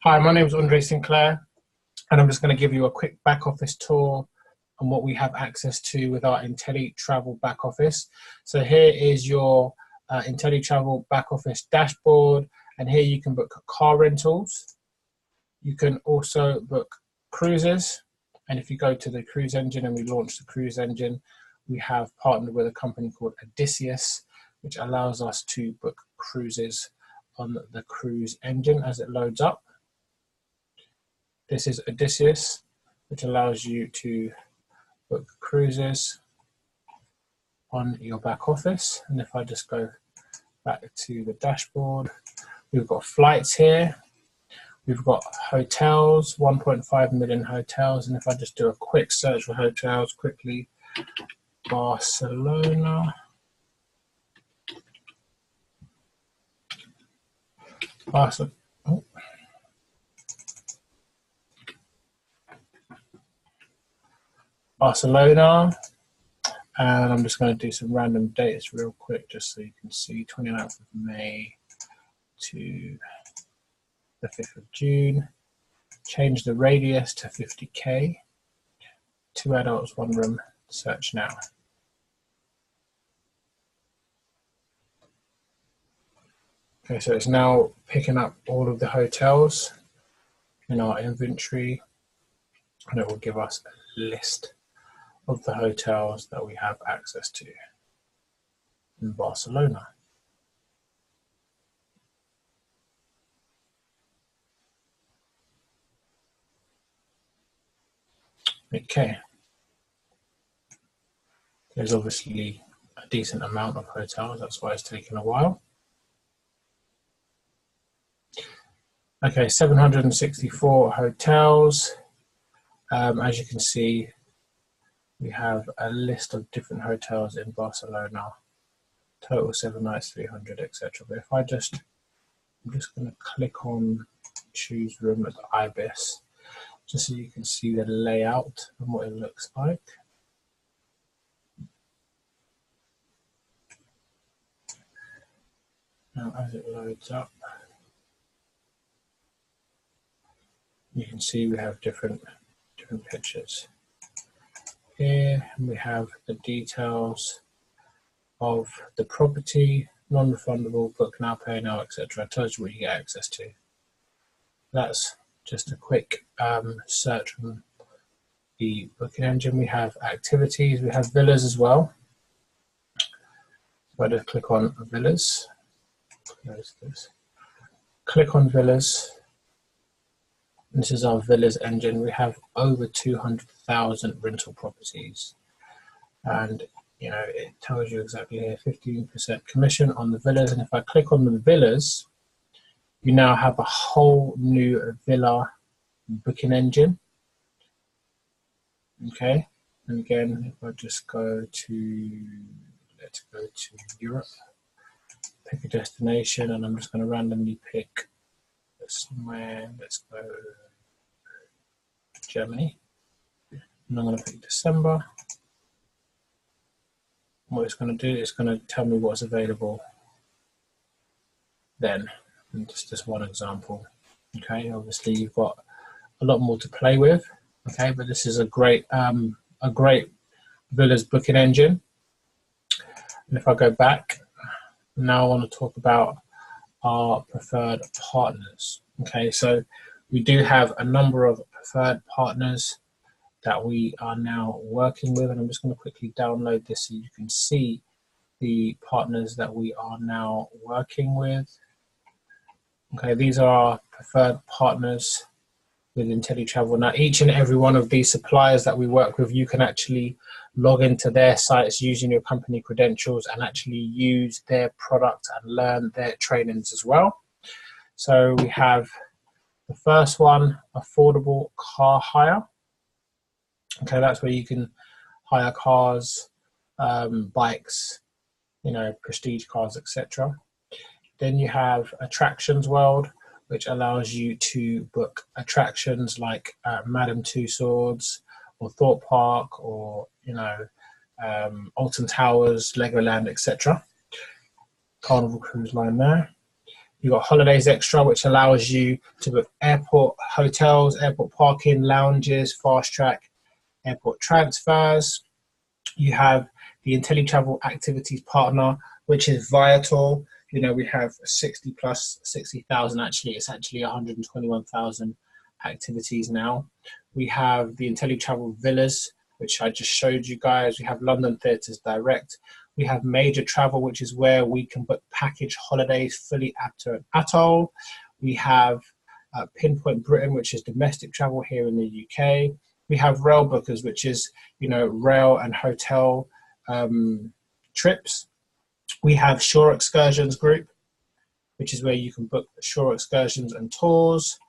Hi, my name is Andre Sinclair, and I'm just going to give you a quick back office tour on what we have access to with our Inteletravel back office. So here is your Inteletravel back office dashboard, and here you can book car rentals. You can also book cruises, and if you go to the cruise engine and we launch the cruise engine, we have partnered with a company called Odysseus, which allows us to book cruises on the cruise engine as it loads up. This is Odysseus, which allows you to book cruises on your back office. And if I just go back to the dashboard, we've got flights here. We've got hotels, 1.5 million hotels. And if I just do a quick search for hotels quickly, Barcelona. Barcelona, and I'm just going to do some random dates real quick just so you can see 29th of May to the 5th of June. Change the radius to 50k, 2 adults, 1 room, search now. Okay, so it's now picking up all of the hotels in our inventory, and it will give us a list of the hotels that we have access to in Barcelona. Okay. There's obviously a decent amount of hotels, that's why it's taken a while. Okay, 764 hotels. As you can see, we have a list of different hotels in Barcelona, total 7 nights, 300, etc. But if I'm just going to click on choose room at Ibis, just so you can see the layout and what it looks like. Now, as it loads up, you can see we have different pictures. Here we have the details of the property, non-refundable, book now, pay now, etc. It tells you what you get access to. That's just a quick search on the booking engine. We have activities, we have villas as well. So I just click on villas, close this. Click on villas. This is our villas engine. We have over 200,000 rental properties, and it tells you exactly here 15% commission on the villas. And if I click on the villas, you now have a whole new villa booking engine. Okay, and again, if I just go to, let's go to Europe, pick a destination, and I'm just going to randomly pick somewhere. Let's go Germany, and I'm going to pick December. What it's going to do is going to tell me what's available then, and just one example. Okay, obviously you've got a lot more to play with. Okay, but this is a great villas booking engine. And if I go back, now I want to talk about our preferred partners. Okay, so we do have a number of preferred partners that we are now working with, and I'm just going to quickly download this so you can see the partners that we are now working with. Okay, these are our preferred partners with Inteletravel. Now, each and every one of these suppliers that we work with, you can actually log into their sites using your company credentials and actually use their product and learn their trainings as well. So we have the first one, affordable car hire. Okay, that's where you can hire cars, bikes, prestige cars, etc. Then you have Attractions World, which allows you to book attractions like Madame Tussauds or Thorpe Park or Alton Towers, Legoland, etc. Carnival Cruise Line there. You've got Holidays Extra, which allows you to book airport hotels, airport parking, lounges, fast track, airport transfers. You have the Inteletravel Activities Partner, which is vital. You know, we have 60,000 actually. It's actually 121,000 activities now. We have the Inteletravel Villas, which I just showed you guys. We have London Theatres Direct. We have Major Travel, which is where we can book package holidays fully after an atoll. We have Pinpoint Britain, which is domestic travel here in the UK. We have Rail Bookers, which is, you know, rail and hotel trips. We have Shore Excursions Group, which is where you can book shore excursions and tours.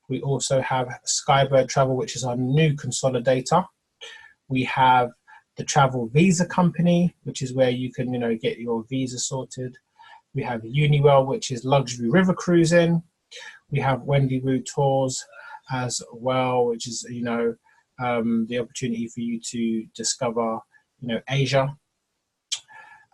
We also have Skybird Travel, which is our new consolidator. We have the Travel Visa Company, which is where you can, you know, get your visa sorted. We have Uniwell, which is luxury river cruising. We have Wendy Woo Tours as well, which is, you know, the opportunity for you to discover, you know, Asia.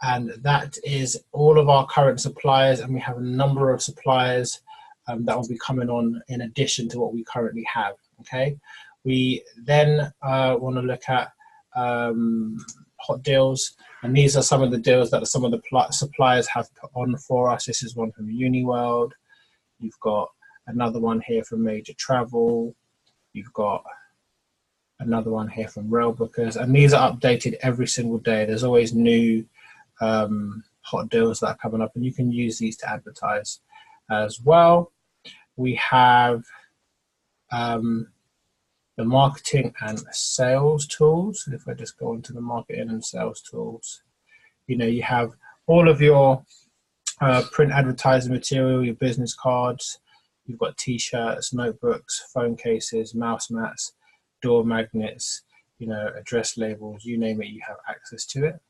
And that is all of our current suppliers, and we have a number of suppliers that will be coming on in addition to what we currently have. Okay, we then want to look at hot deals, and these are some of the deals that some of the suppliers have put on for us. This is one from Uniworld. You've got another one here from Major Travel. You've got another one here from Rail Bookers, and these are updated every single day. There's always new hot deals that are coming up, and you can use these to advertise as well. We have the marketing and sales tools. If I just go into the marketing and sales tools, you know, you have all of your print advertising material, your business cards. You've got t-shirts, notebooks, phone cases, mouse mats, door magnets, you know, address labels, you name it, you have access to it.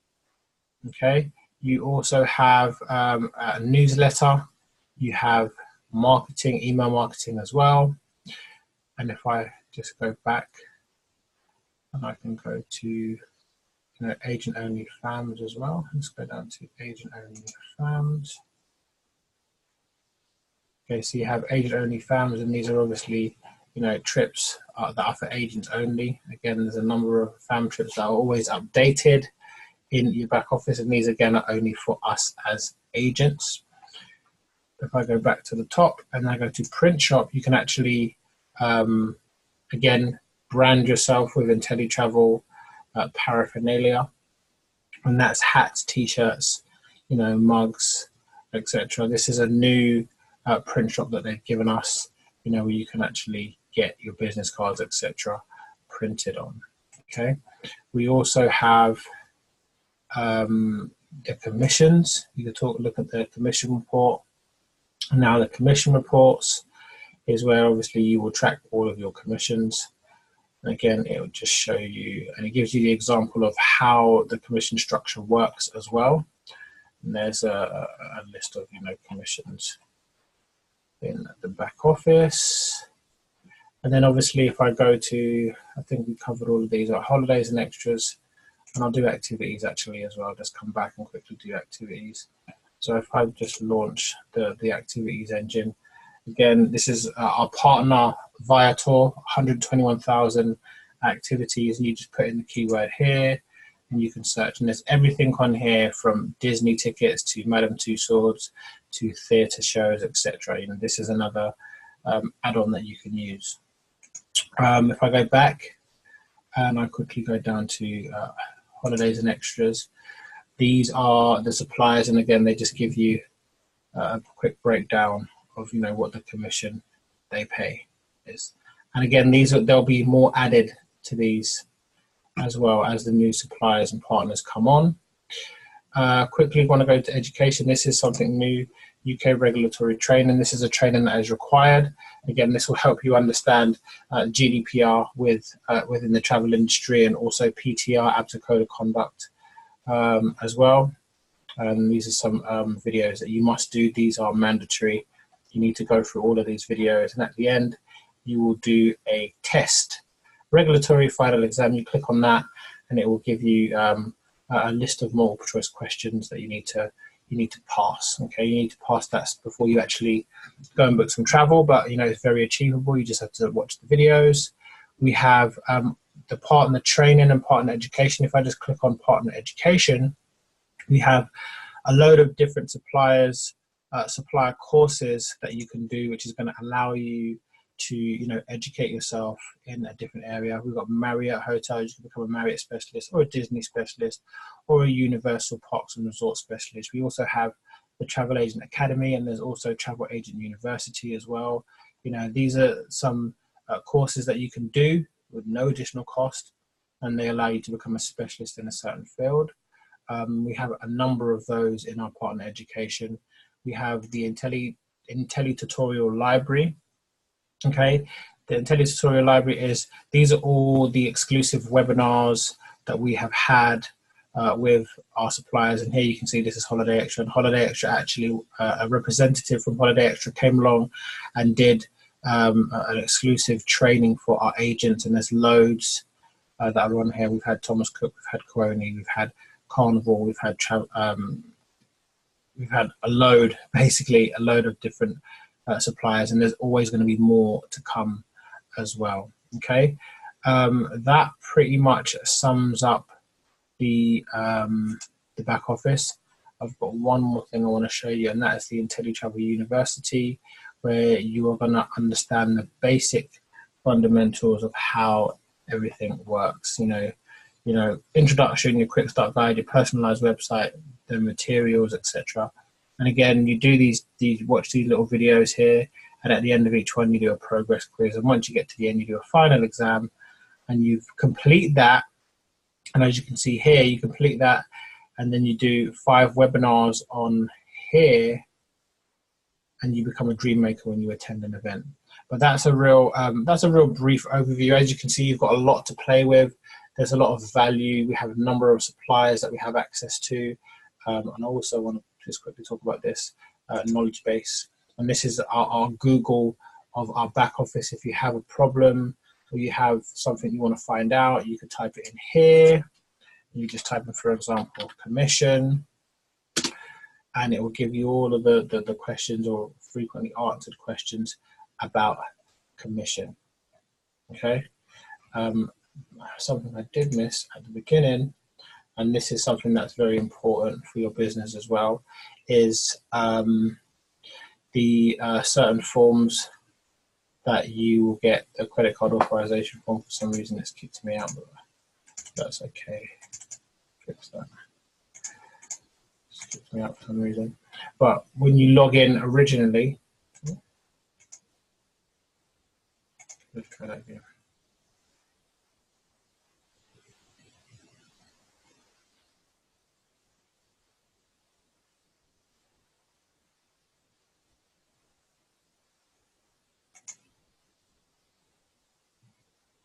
Okay, you also have a newsletter, you have marketing, email marketing as well. And if I just go back, and I can go to, you know, agent only FAMs as well. Let's go down to agent only FAMs. Okay, so you have agent only FAMs, and these are obviously, you know, trips that are for agents only. Again, there's a number of FAM trips that are always updated in your back office, and these again are only for us as agents. If I go back to the top and I go to print shop, you can actually again brand yourself with Inteletravel paraphernalia, and that's hats, t-shirts, you know, mugs, etc. This is a new print shop that they've given us, you know, where you can actually get your business cards, etc. printed on. Okay, we also have the commissions. You can look at the commission report. Now the commission reports is where obviously you will track all of your commissions. And again, it will just show you, and it gives you the example of how the commission structure works as well. And there's a list of, you know, commissions in the back office. And then obviously if I go to, I think we covered all of these, are holidays and extras. And I'll do activities actually as well. Just come back and quickly do activities. So if I just launch the activities engine, again, this is our partner Viator, 121,000 activities. And you just put in the keyword here and you can search. And there's everything on here from Disney tickets to Madame Tussauds to theatre shows, etc. You know, this is another add-on that you can use. If I go back and I quickly go down to holidays and extras, these are the suppliers, and again they just give you a quick breakdown of, you know, what the commission they pay is. And again, there'll be more added to these as well as the new suppliers and partners come on. Quickly want to go to education. This is something new, UK regulatory training. This is a training that is required. Again, this will help you understand GDPR within the travel industry, and also PTR, ABSA Code of Conduct as well. And these are some videos that you must do. These are mandatory. You need to go through all of these videos, and at the end you will do a test, regulatory final exam. You click on that and it will give you a list of multiple choice questions that you need to, you need to pass. Okay, you need to pass that before you actually go and book some travel, but it's very achievable. You just have to watch the videos. We have the partner training and partner education. If I just click on partner education, we have a load of different supplier courses that you can do, which is going to allow you to educate yourself in a different area. We've got Marriott hotels. You can become a Marriott specialist or a Disney specialist or a Universal Parks and Resort specialist. We also have the Travel Agent Academy, and there's also Travel Agent University as well. These are some courses that you can do with no additional cost, and they allow you to become a specialist in a certain field. We have a number of those in our partner education. We have the Inteletutorial Library. Okay, the Inteletutorial Library these are all the exclusive webinars that we have had with our suppliers. And here you can see this is Holiday Extra. And Holiday Extra, actually, a representative from Holiday Extra came along and did an exclusive training for our agents. And there's loads that are on here. We've had Thomas Cook, we've had Coroni, we've had Carnival, we've had a load of different suppliers, and there's always going to be more to come as well. Okay, that pretty much sums up the back office. I've got one more thing I want to show you, and that is the Inteletravel University, where you are going to understand the basic fundamentals of how everything works. Introduction, your quick start guide, your personalized website, the materials, etc. And again, you do watch these little videos here, and at the end of each one, you do a progress quiz. And once you get to the end, you do a final exam, and you complete that. And as you can see here, you complete that, and then you do 5 webinars on here, and you become a dream maker when you attend an event. But that's a real brief overview. As you can see, you've got a lot to play with. There's a lot of value. We have a number of suppliers that we have access to. And I also want to just quickly talk about this knowledge base. And this is our Google of our back office. If you have a problem or you have something you want to find out, you can type it in here. You just type in, for example, commission, and it will give you all of the questions or frequently answered questions about commission. Okay. Something I did miss at the beginning, and this is something that's very important for your business as well, is the certain forms that you will get. A credit card authorization form. For some reason it's kicked me out, but that's okay. Fix that. It's kicked me out for some reason. But when you log in originally, let's try that again.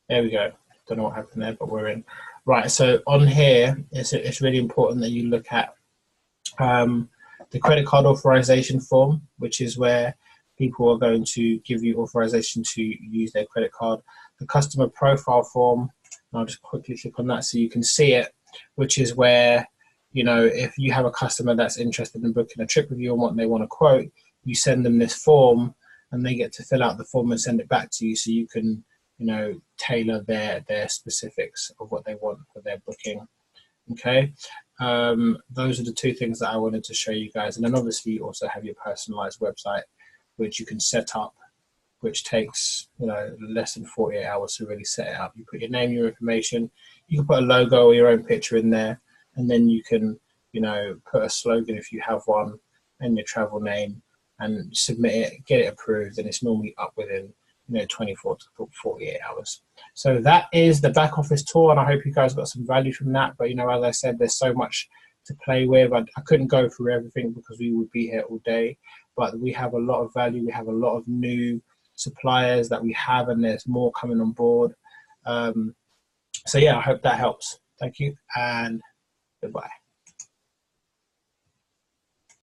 There we go. Don't know what happened there, but we're in. Right, so on here, it's really important that you look at the credit card authorization form, which is where people are going to give you authorization to use their credit card. The customer profile form, and I'll just quickly click on that so you can see it, which is where, if you have a customer that's interested in booking a trip with you and what they want to quote, you send them this form and they get to fill out the form and send it back to you so you can tailor their specifics of what they want for their booking. Okay, those are the 2 things that I wanted to show you guys. And then obviously you also have your personalized website, which you can set up, which takes less than 48 hours to really set it up. You put your name, your information, you can put a logo or your own picture in there, and then you can put a slogan if you have one, and your travel name, and submit it, get it approved, and it's normally up within 24 to 48 hours. So that is the back office tour, and I hope you guys got some value from that. But as I said, there's so much to play with. I couldn't go through everything because we would be here all day, but we have a lot of value. We have a lot of new suppliers that we have, and there's more coming on board. So yeah, I hope that helps. Thank you, and goodbye.